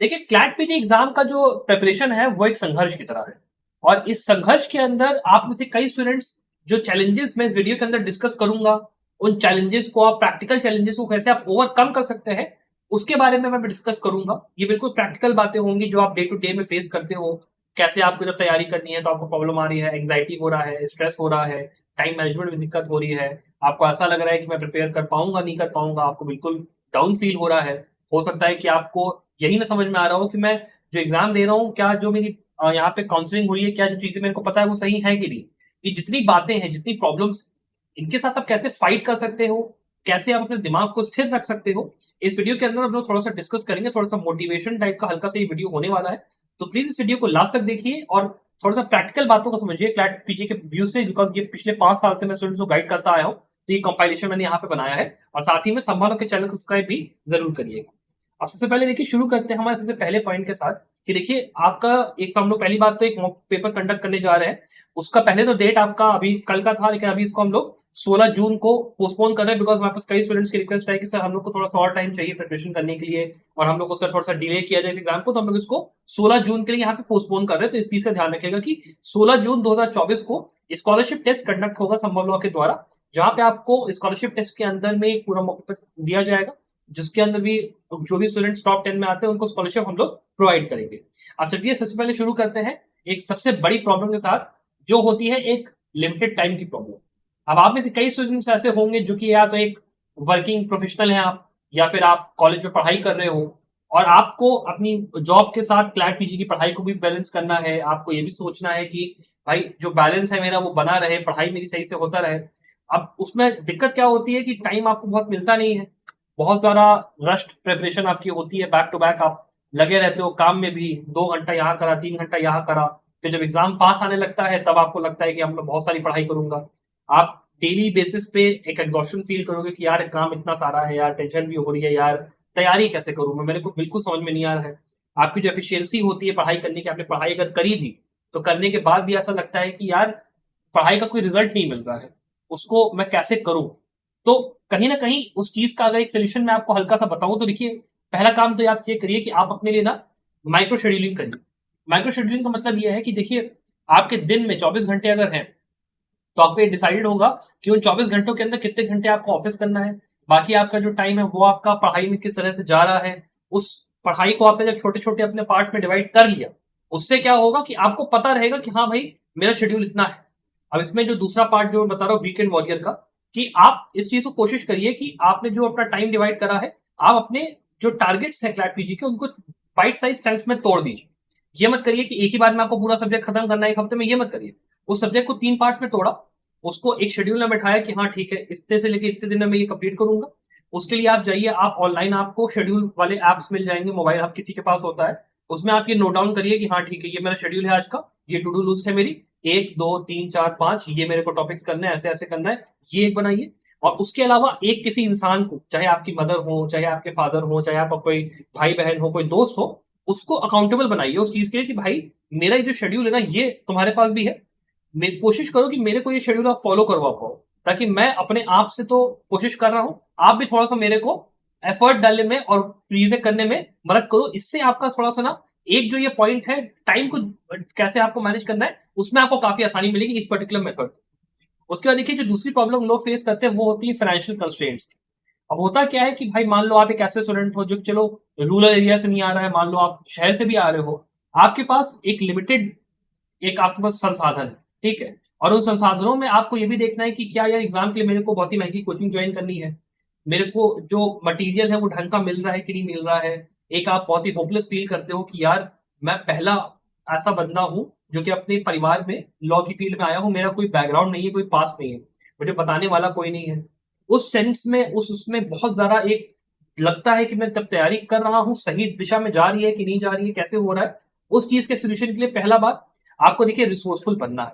देखिए, CLAT PG exam का जो प्रिपरेशन है वो एक संघर्ष की तरह है। और इस संघर्ष के अंदर आप में से कई स्टूडेंट्स, जो चैलेंजेस मैं इस वीडियो के अंदर डिस्कस करूंगा, उन चैलेंजेस को, आप प्रैक्टिकल चैलेंजेस को कैसे आप ओवरकम कर सकते हैं, उसके बारे में मैं डिस्कस करूंगा। ये बिल्कुल प्रैक्टिकल बातें होंगी जो आप डे टू डे में फेस करते हो। कैसे आपको जब तैयारी करनी है तो आपको प्रॉब्लम आ रही है, एंग्जाइटी हो रहा है, स्ट्रेस हो रहा है, टाइम मैनेजमेंट में दिक्कत हो रही है, आपको ऐसा लग रहा है कि मैं प्रिपेयर कर पाऊंगा नहीं कर पाऊंगा, आपको बिल्कुल डाउन फील हो रहा है। हो सकता है कि आपको यही ना समझ में आ रहा हो कि मैं जो एग्जाम दे रहा हूँ, क्या जो मेरी यहाँ पे काउंसलिंग हुई है, क्या जो चीजें मेरे को पता है वो सही है कि नहीं। ये जितनी बातें हैं, जितनी प्रॉब्लम्स, इनके साथ आप कैसे फाइट कर सकते हो, कैसे आप अपने दिमाग को स्थिर रख सकते हो, इस वीडियो के अंदर हम लोग थोड़ा सा डिस्कस करेंगे। थोड़ा सा मोटिवेशन टाइप का हल्का सा ये वीडियो होने वाला है। तो प्लीज इस वीडियो को लास्ट तक देखिए और थोड़ा सा प्रैक्टिकल बातों को समझिए क्लैट पीजी के व्यू से, बिकॉज ये पिछले 5 साल से मैं स्टूडेंट्स को गाइड करता आया हूँ। तो ये कंपाइलेशन मैंने यहाँ पे बनाया है। और साथ ही में संभालो के चैनल को सब्सक्राइब भी जरूर करिएगा। अब सबसे पहले देखिए, शुरू करते हैं हमारे सबसे पहले पॉइंट के साथ कि देखिए आपका एक, तो हम लोग पहली बात तो एक मॉक पेपर कंडक्ट करने जा रहे हैं। उसका पहले तो डेट आपका अभी कल का था, लेकिन अभी इसको हम लोग 16 जून को पोस्टपोन कर रहे हैं, बिकॉज हमारे पास कई स्टूडेंट्स की रिक्वेस्ट है कि सर हम लोग को थोड़ा सा और टाइम चाहिए प्रिपरेशन करने के लिए, और हम लोग को सर थोड़ा सा डिले किया जाए इस एग्जाम को, तो हम लोग इसको 16 जून के लिए यहाँ पे पोस्टपोन कर रहे हैं। तो इस चीज का ध्यान रखिएगा कि 16 जून 2024 को स्कॉलरशिप टेस्ट कंडक्ट होगा संभव लॉ के द्वारा, जहां पे आपको स्कॉलरशिप टेस्ट के अंदर में एक पूरा मॉक पेपर दिया जाएगा, जिसके अंदर भी जो भी स्टूडेंट्स टॉप 10 में आते हैं उनको स्कॉलरशिप हम लोग प्रोवाइड करेंगे। अब चलिए सबसे पहले शुरू करते हैं एक सबसे बड़ी प्रॉब्लम के साथ, जो होती है एक लिमिटेड टाइम की प्रॉब्लम। अब आप में से कई स्टूडेंट्स ऐसे होंगे जो कि या तो एक वर्किंग प्रोफेशनल है आप, या फिर आप कॉलेज में पढ़ाई कर रहे हो, और आपको अपनी जॉब के साथ क्लैट पीजी की पढ़ाई को भी बैलेंस करना है। आपको ये भी सोचना है कि भाई जो बैलेंस है मेरा वो बना रहे, पढ़ाई मेरी सही से होता रहे। अब उसमें दिक्कत क्या होती है कि टाइम आपको बहुत मिलता नहीं है, बहुत सारा रस्ट प्रिपरेशन आपकी होती है, बैक टू बैक आप लगे रहते हो काम में भी, 2 घंटा यहाँ करा, 3 घंटा यहाँ करा। फिर जब एग्जाम पास आने लगता है तब आपको लगता है कि हम लोग बहुत सारी पढ़ाई करूंगा। आप डेली बेसिस पे एक एग्जॉशन फील करोगे कि यार काम इतना सारा है यार, टेंशन भी हो रही है यार, तैयारी कैसे करूं मैं, मेरे को बिल्कुल समझ में नहीं आ रहा है। आपकी जो एफिशिएंसी होती है पढ़ाई करने की, आपने पढ़ाई अगर करी भी तो करने के बाद भी ऐसा लगता है कि यार पढ़ाई का कोई रिजल्ट नहीं मिल रहा है, उसको मैं कैसे करूं। तो कहीं ना कहीं उस चीज का अगर एक सोल्यूशन मैं आपको हल्का सा बताऊं तो देखिए, पहला काम तो आप ये करिए कि आप अपने लिए ना माइक्रो शेड्यूलिंग करिए। माइक्रो शेड्यूलिंग का मतलब ये है कि देखिए, आपके दिन में 24 घंटे अगर हैं, तो आपको ये डिसाइडेड होगा कि उन 24 घंटों के अंदर कितने घंटे आपको ऑफिस करना है। बाकी आपका जो टाइम है वो आपका पढ़ाई में किस तरह से जा रहा है। उस पढ़ाई को आपने जब छोटे छोटे अपने पार्ट्स में डिवाइड कर लिया, उससे क्या होगा कि आपको पता रहेगा कि हाँ भाई मेरा शेड्यूल इतना है। अब इसमें जो दूसरा पार्ट जो मैं बता रहा हूँ वीकेंड वॉरियर का, कि आप इस चीज को कोशिश करिए कि आपने जो अपना टाइम डिवाइड करा है, आप अपने जो टारगेट्स हैं क्लैट पीजी के उनको बाइट साइज चंक्स में तोड़ दीजिए। ये मत करिए कि एक ही बार में आपको पूरा सब्जेक्ट खत्म करना है एक हफ्ते में, ये मत करिए। उस सब्जेक्ट को 3 पार्ट्स में तोड़ा, उसको एक शेड्यूल में बैठाया कि हाँ ठीक है, इतने से लेके इतने दिन में मैं ये कंप्लीट करूंगा। उसके लिए आप जाइए, आप ऑनलाइन आपको शेड्यूल वाले एप्स मिल जाएंगे, मोबाइल आप किसी के पास होता है, उसमें आप ये नोट डाउन करिए कि हाँ ठीक है, ये मेरा शेड्यूल है आज का, ये टू डू लिस्ट है मेरी, 1 2 3 4 5, ये मेरे को टॉपिक्स करने हैं, ऐसे ऐसे करना है, ये एक बनाइए। और उसके अलावा एक किसी इंसान को, चाहे आपकी मदर हो, चाहे आपके फादर हो, चाहे आपका कोई भाई बहन हो, कोई दोस्त हो, उसको अकाउंटेबल बनाइए उस चीज के लिए कि भाई मेरा ये जो शेड्यूल है ना, ये तुम्हारे पास भी है, कोशिश करो कि मेरे को ये शेड्यूल आप फॉलो करवा पाओ, ताकि मैं अपने आप से तो कोशिश कर रहा हूं, आप भी थोड़ा सा मेरे को एफर्ट डालने में और चीजें करने में मदद करो। इससे आपका थोड़ा सा ना, एक जो ये पॉइंट है टाइम को कैसे आपको मैनेज करना है, उसमें आपको काफी आसानी मिलेगी इस पर्टिकुलर मेथड। उसके बाद देखिए, जो दूसरी प्रॉब्लम लोग फेस करते हैं वो होती है फाइनेंशियल कंस्ट्रेंट्स। अब होता क्या है कि भाई मान लो आप एक ऐसे स्टूडेंट हो जो चलो रूरल एरिया से नहीं आ रहा है, मान लो आप शहर से भी आ रहे हो, आपके पास एक लिमिटेड, एक आपके पास संसाधन है, ठीक है। और उन संसाधनों में आपको ये भी देखना है कि क्या यार एग्जाम के लिए मेरे को बहुत ही महंगी कोचिंग ज्वाइन करनी है, मेरे को जो मटेरियल है वो ढंग का मिल रहा है कि नहीं मिल रहा है। एक आप बहुत ही होपलेस फील करते हो कि यार मैं पहला ऐसा बंदा हूं जो कि अपने परिवार में लॉ की फील्ड में आया हूं, मेरा कोई बैकग्राउंड नहीं है, कोई पास नहीं है, मुझे बताने वाला कोई नहीं है। उस सेंस में उस उसमें बहुत ज्यादा एक लगता है कि मैं तब तैयारी कर रहा हूँ, सही दिशा में जा रही है कि नहीं जा रही है, कैसे हो रहा है। उस चीज के सोल्यूशन के लिए पहला बात, आपको देखिए रिसोर्सफुल बनना है।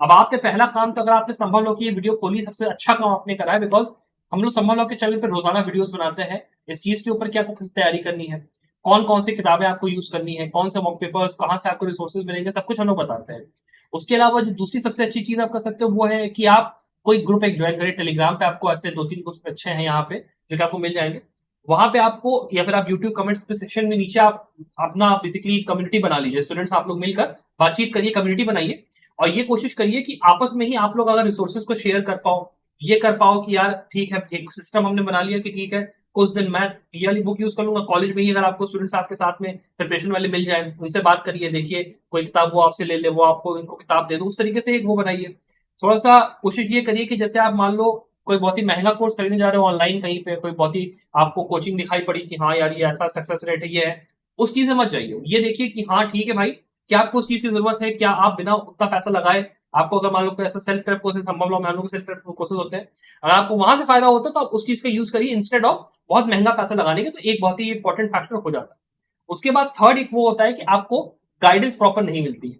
अब आपने पहला काम तो, अगर आपने संभव लो की ये वीडियो खोली, सबसे अच्छा काम आपने करा है, बिकॉज हम लोग संभव लो के चैनल पर रोजाना वीडियोस बनाते हैं इस चीज के ऊपर कि आपको किस तैयारी करनी है, कौन कौन सी किताबें आपको यूज करनी है, कौन से मॉक पेपर्स, कहाँ से आपको रिसोर्सेज मिलेंगे, सब कुछ हम लोग बताते हैं। उसके अलावा जो दूसरी सबसे अच्छी चीज आप कर सकते हो वो है कि आप कोई ग्रुप एक ज्वाइन करें टेलीग्राम पे, आपको ऐसे 2 3 ग्रुप अच्छे हैं यहाँ पे जो कि आपको मिल जाएंगे। वहां पे आपको, या फिर आप यूट्यूब कमेंट्स पे सेक्शन में नीचे आप अपना बेसिकली कम्युनिटी बना लीजिए, स्टूडेंट्स आप लोग मिलकर बातचीत करिए, कम्युनिटी बनाइए, और ये कोशिश करिए कि आपस में ही आप लोग अगर रिसोर्सेज को शेयर कर पाओ, ये कर पाओ कि यार ठीक है, एक सिस्टम हमने बना लिया कि ठीक है कुछ दिन मैं ये वाली बुक यूज कर लूंगा, कॉलेज में ही अगर आपको स्टूडेंट्स आपके साथ में प्रिपरेशन वाले मिल जाए, उनसे बात करिए, देखिए कोई किताब वो आपसे ले ले, वो आपको इनको किताब दे दो, उस तरीके से एक वो बनाइए। थोड़ा सा कोशिश ये करिए कि जैसे आप मान लो कोई बहुत ही महंगा कोर्स खरीदने जा रहे हो ऑनलाइन कहीं पे, कोई बहुत ही आपको कोचिंग दिखाई पड़ी कि हाँ यार ये ऐसा सक्सेस रेट है, ये है, उस चीज में मत जाइए। ये देखिए कि हाँ ठीक है भाई, क्या आपको उस चीज की जरूरत है, क्या आप बिना उतना पैसा लगाए, आपको अगर मान लो कोई ऐसा सेल्फ प्रेप कोर्सेज, संभव लो मान लो सेल्फ प्रेप कोर्सेज होते हैं, अगर आपको वहां से फायदा होता है तो आप उस चीज का यूज करिए इंस्टेड ऑफ बहुत महंगा पैसा लगाने के, तो एक बहुत ही इंपॉर्टेंट फैक्टर हो जाता है। उसके बाद थर्ड एक वो होता है कि आपको गाइडेंस प्रॉपर नहीं मिलती है।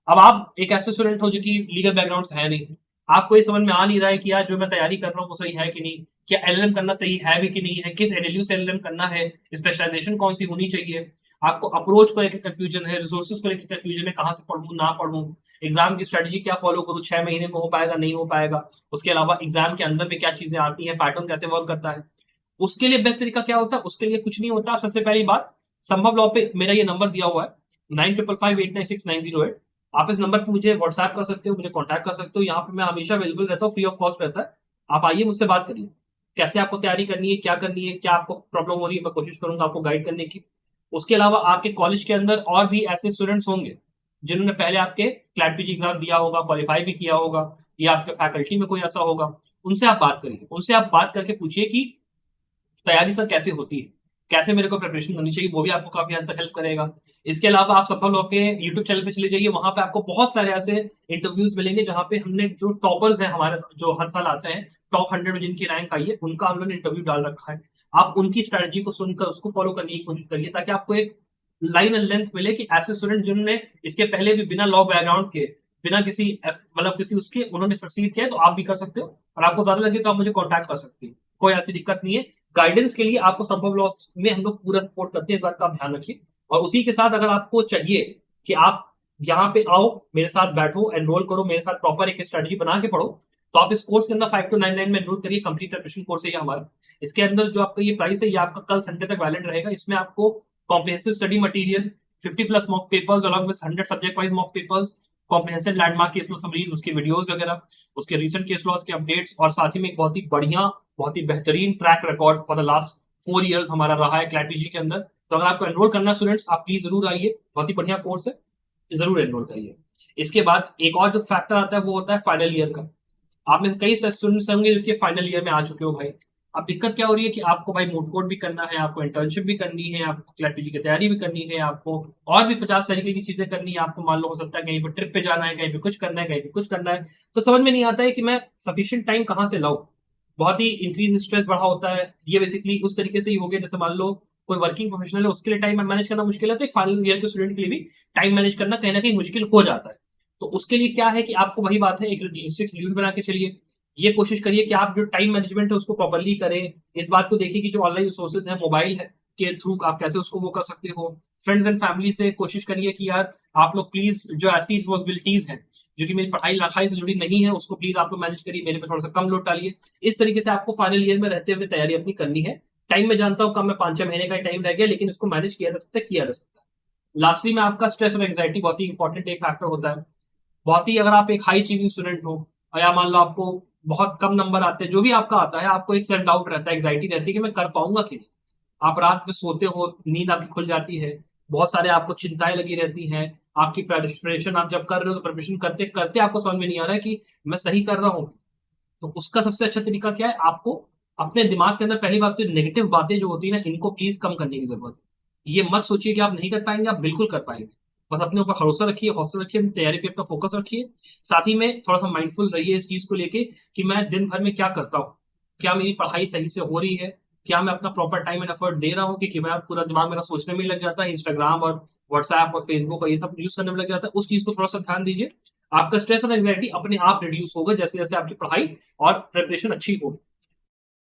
अब आप एक ऐसे स्टूडेंट हो जो कि लीगल बैकग्राउंड से है नहीं, आपको ये समझ में आ नहीं रहा है कि यार जो मैं तैयारी कर रहा हूँ वो सही है कि नहीं, क्या एलएलएम करना सही है भी कि नहीं है, किस एलएलयू से एलएलएम करना है, स्पेशलाइजेशन कौन सी होनी चाहिए, आपको अप्रोच को लेकर कंफ्यूजन है, रिसोर्सेज को लेकर कंफ्यूजन है, कहाँ से पढ़ूं ना पढ़ूं, एग्जाम की स्ट्रेटजी क्या फॉलो करूं, 6 महीने में हो पाएगा नहीं हो पाएगा, उसके अलावा एग्जाम के अंदर में क्या चीजें आती हैं, पैटर्न कैसे वर्क करता है, उसके लिए बेस्ट तरीका क्या होता है, उसके लिए कुछ नहीं होता। सबसे पहली बात, संभव लॉ पे मेरा ये नंबर दिया हुआ है 9555896908, आप इस नंबर पर मुझे व्हाट्सएप कर सकते हो, मुझे कॉन्टैक्ट कर सकते हो, यहाँ पे मैं हमेशा अवेलेबल रहता हूँ, फ्री ऑफ कॉस्ट रहता है। आप आइए मुझसे बात करिए, कैसे आपको तैयारी करनी है, क्या करनी है, क्या आपको प्रॉब्लम हो रही है, मैं कोशिश करूंगा आपको गाइड करने की। उसके अलावा आपके कॉलेज के अंदर और भी ऐसे स्टूडेंट्स होंगे जिन्होंने पहले आपके क्लैट पीजी एग्जाम दिया होगा, क्वालिफाई भी किया होगा, या आपके फैकल्टी में कोई ऐसा होगा, उनसे आप बात करिए, उनसे आप बात करके पूछिए कि तैयारी सर कैसे होती है, कैसे मेरे को प्रिपरेशन करनी चाहिए, वो भी आपको काफी हद तक हेल्प करेगा। इसके अलावा आप सफल होकर यूट्यूब चैनल पे चले जाइए, वहां पे आपको बहुत सारे ऐसे इंटरव्यूज मिलेंगे जहां पे हमने जो टॉपर्स हैं हमारे, जो हर साल आते हैं टॉप 100 में जिनकी रैंक आई है, उनका हम लोगों ने इंटरव्यू डाल रखा है। आप उनकी स्ट्रेटजी को सुनकर उसको फॉलो करने की कोशिश करिए, ताकि आपको एक लाइन एंड लेंथ मिले कि ऐसे स्टूडेंट जिन्होंने इसके पहले भी बिना लॉ बैकग्राउंड के, बिना किसी मतलब किसी उसके, उन्होंने सक्सीड किया है, तो आप भी कर सकते हो, और आपको ज्यादा लगे तो आप मुझे कॉन्टैक्ट कर सकते हो, कोई ऐसी दिक्कत नहीं है। गाइडेंस के लिए आपको संभव लॉ में हम लोग पूरा सपोर्ट करते हैं, इस बात का आप ध्यान रखिए। और उसी के साथ अगर आपको चाहिए कि आप यहाँ पे आओ, मेरे साथ बैठो, एनरोल करो मेरे साथ, प्रॉपर एक स्ट्रेटजी बना के पढ़ो, तो आप इस कोर्स के अंदर 5299 में एनरोल करिए। कंप्लीट प्रिपरेशन कोर्स है ये हमारा। इसके अंदर जो आपका ये प्राइस है ये आपका कल संडे तक वैलिड रहेगा। इसमें आपको comprehensive study material, 50+ mock papers along with 100 subject wise mock papers, comprehensive landmark case law summaries, उसके वीडियोस वगैरह, उसके रीसेंट केस लॉस के अपडेट्स, और साथ ही में एक बहुत ही बढ़िया, बहुत ही बेहतरीन track record for the last 4 years हमारा रहा है क्लैट पीजी के अंदर। तो अगर आपको एनरोल करना स्टूडेंट्स, आप प्लीज जरूर आइए, बहुत ही बढ़िया कोर्स है, जरूर एनरोल करिए। इसके बाद एक और जो फैक्टर आता है वो होता है फाइनल ईयर का। आप में से कई स्टूडेंट्स होंगे जो कि फाइनल ईयर में आ चुके हो भाई। अब दिक्कत क्या हो रही है कि आपको भाई मूड कोर्ट भी करना है, आपको इंटर्नशिप भी करनी है, आपको क्लैट पीजी की तैयारी भी करनी है, आपको और भी 50 तरीके की चीजें करनी है, आपको मान लो हो सकता है कहीं पर ट्रिप पे जाना है, कहीं पे कुछ करना है, कहीं पे कुछ करना है, तो समझ में नहीं आता है कि मैं सफिशिएंट टाइम कहाँ से लाऊं। बहुत ही इंक्रीज स्ट्रेस बढ़ा होता है। ये बेसिकली उस तरीके से ही हो गया, जैसे मान लो कोई वर्किंग प्रोफेशनल है, उसके लिए टाइम मैनेज करना मुश्किल है, तो एक फाइनल ईयर के स्टूडेंट के लिए भी टाइम मैनेज करना कहीं ना कहीं मुश्किल हो जाता है। तो उसके लिए क्या है कि आपको वही बात है, एक रियलिस्टिक शेड्यूल बना के चलिए। ये कोशिश करिए कि आप जो टाइम मैनेजमेंट है उसको प्रॉपरली करें। इस बात को देखिए कि जो ऑनलाइन रिसोर्सेज है मोबाइल है के थ्रू आप कैसे उसको वो कर सकते हो। फ्रेंड्स एंड फैमिली से कोशिश करिए कि यार आप लोग प्लीज जो ऐसी रिस्पॉन्सिबिलिटीज हैं जो कि मेरी पढ़ाई लिखाई से जुड़ी नहीं है, उसको प्लीज आप लोग मैनेज करिए, मेरे पे थोड़ा सा कम लोड डालिए। इस तरीके से आपको फाइनल ईयर में रहते हुए तैयारी अपनी करनी है। टाइम में जानता हूँ कम में 5-6 महीने का टाइम रह गया, लेकिन इसको मैनेज किया जा सकता है, किया जा सकता है। लास्टली में आपका स्ट्रेस और एंग्जाइटी बहुत ही इंपॉर्टेंट एक फैक्टर होता है। बहुत ही अगर आप एक हाई अचीविंग स्टूडेंट हो, और या मान लो आपको बहुत कम नंबर आते हैं, जो भी आपका आता है, आपको एक सेल्फ डाउट रहता है, एंग्जाइटी रहती है कि मैं कर पाऊंगा कि नहीं। आप रात में सोते हो, नींद आपकी खुल जाती है, बहुत सारे आपको चिंताएं लगी रहती हैं, आपकी प्रिपरेशन आप जब कर रहे हो तो प्रिपरेशन करते करते आपको समझ में नहीं आ रहा है कि मैं सही कर रहा हूँ। तो उसका सबसे अच्छा तरीका क्या है, आपको अपने दिमाग के अंदर पहली बात तो नेगेटिव बातें जो होती है ना, इनको प्लीज कम करने की जरूरत है। ये मत सोचिए कि आप नहीं कर पाएंगे, आप बिल्कुल कर पाएंगे। बस अपने ऊपर भरोसा रखिए, हौसला रखिए, अपनी तैयारी पे अपना फोकस रखिए। साथ ही में थोड़ा सा माइंडफुल रहिए इस चीज को लेके कि मैं दिन भर में क्या करता हूँ, क्या मेरी पढ़ाई सही से हो रही है, क्या मैं अपना प्रॉपर टाइम एंड एफर्ट दे रहा हूँ, कि मैं पूरा दिमाग मेरा सोचने में ही लग जाता है, इंस्टाग्राम और व्हाट्सएप और फेसबुक और ये सब यूज करने में लग जाता है। उस चीज को थोड़ा सा ध्यान दीजिए, आपका स्ट्रेस और एंग्जाइटी अपने आप रिड्यूस होगा जैसे जैसे आपकी पढ़ाई और प्रिपरेशन अच्छी होगी।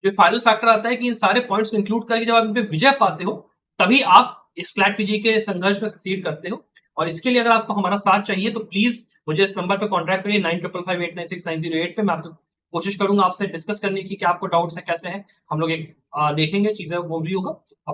जो फाइनल फैक्टर आता है कि इन सारे पॉइंट्स को इंक्लूड करके जब आप इन पे विजय पाते हो, तभी आप इस क्लैट पीजी के संघर्ष में सक्सीड करते हो। और इसके लिए अगर आपको हमारा साथ चाहिए तो प्लीज मुझे इस नंबर पे कॉन्टैक्ट करिए 9555896908 पे। मैं आपको कोशिश करूंगा आपसे डिस्कस करने की कि आपको डाउट्स है कैसे हैं, हम लोग एक देखेंगे चीजें, वो भी होगा।